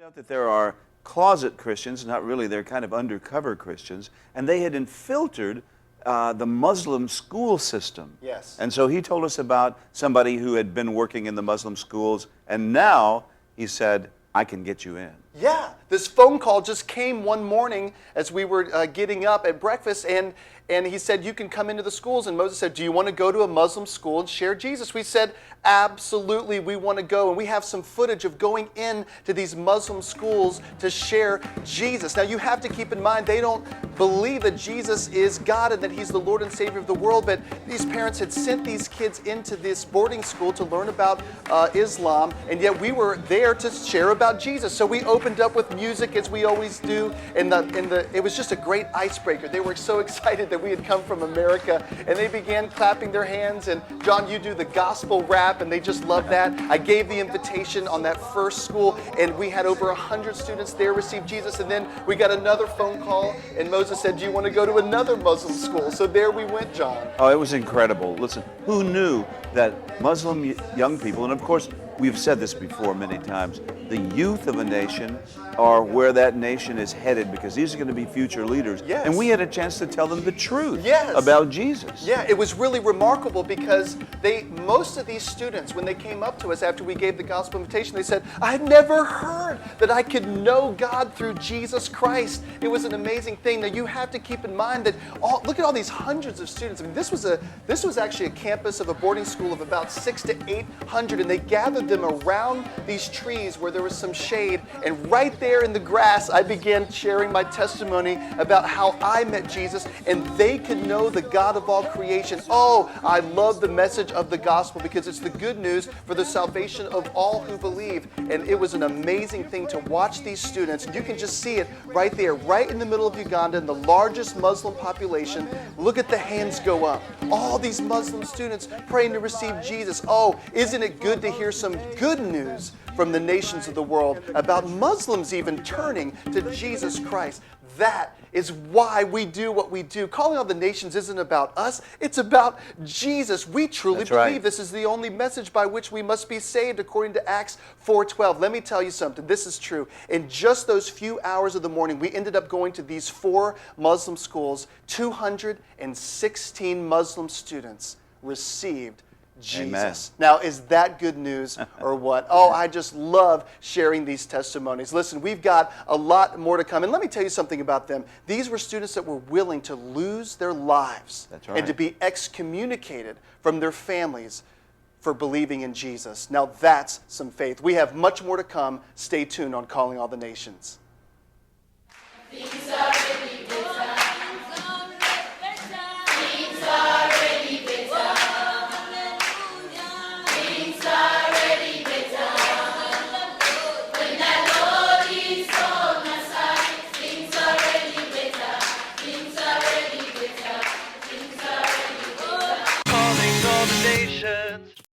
out that there are closet Christians, not really, they're kind of undercover Christians, and they had infiltrated the Muslim school system. Yes. And so he told us about somebody who had been working in the Muslim schools, and now he said, I can get you in. Yeah, this phone call just came one morning as we were getting up at breakfast, and he said, you can come into the schools. And Moses said, do you want to go to a Muslim school and share Jesus? We said, absolutely, we want to go. And we have some footage of going in to these Muslim schools to share Jesus. Now, you have to keep in mind, they don't believe that Jesus is God and that He's the Lord and Savior of the world, but these parents had sent these kids into this boarding school to learn about Islam, and yet we were there to share about Jesus. So we opened up with music, as we always do, and it was just a great icebreaker. They were so excited that we had come from America, and they began clapping their hands, and John, you do the gospel rap, and they just loved that. I gave the invitation on that first school, and we had over 100 students there receive Jesus, and then we got another phone call, and Moses said, do you want to go to another Muslim school? So there we went, John. Oh, it was incredible. Listen, who knew that Muslim young people, and of course, we've said this before many times, the youth of a nation are where that nation is headed, because these are going to be future leaders. Yes. And we had a chance to tell them the truth Yes. about Jesus. Yeah, it was really remarkable because most of these students, when they came up to us after we gave the gospel invitation, they said, I've never heard that I could know God through Jesus Christ. It was an amazing thing. Now you have to keep in mind that look at all these hundreds of students. I mean, this was actually a campus of a boarding school of about 600 to 800, and they gathered them around these trees where there was some shade, and right there in the grass, I began sharing my testimony about how I met Jesus, and they could know the God of all creation. Oh, I love the message of the gospel because it's the good news for the salvation of all who believe. And it was an amazing thing to watch these students. You can just see it right there, right in the middle of Uganda, in the largest Muslim population. Look at the hands go up. All these Muslim students praying to receive Jesus. Oh, isn't it good to hear some good news from the nations of the world about Muslims even turning to Jesus Christ? That is why we do what we do. Calling all the nations isn't about us. It's about Jesus. We truly That's believe right. this is the only message by which we must be saved according to Acts 4:12. Let me tell you something. This is true. In just those few hours of the morning, we ended up going to these 4 Muslim schools. 216 Muslim students received Jesus. Amen. Now, is that good news or what? Oh, I just love sharing these testimonies. Listen, we've got a lot more to come. And let me tell you something about them. These were students that were willing to lose their lives. That's right. And to be excommunicated from their families for believing in Jesus. Now, that's some faith. We have much more to come. Stay tuned on Calling All the Nations. Things are really better. Things are really better. Things are really better. When the Lord is on our side, things are really better. Things are really better. Things are really better. Calling all the nations.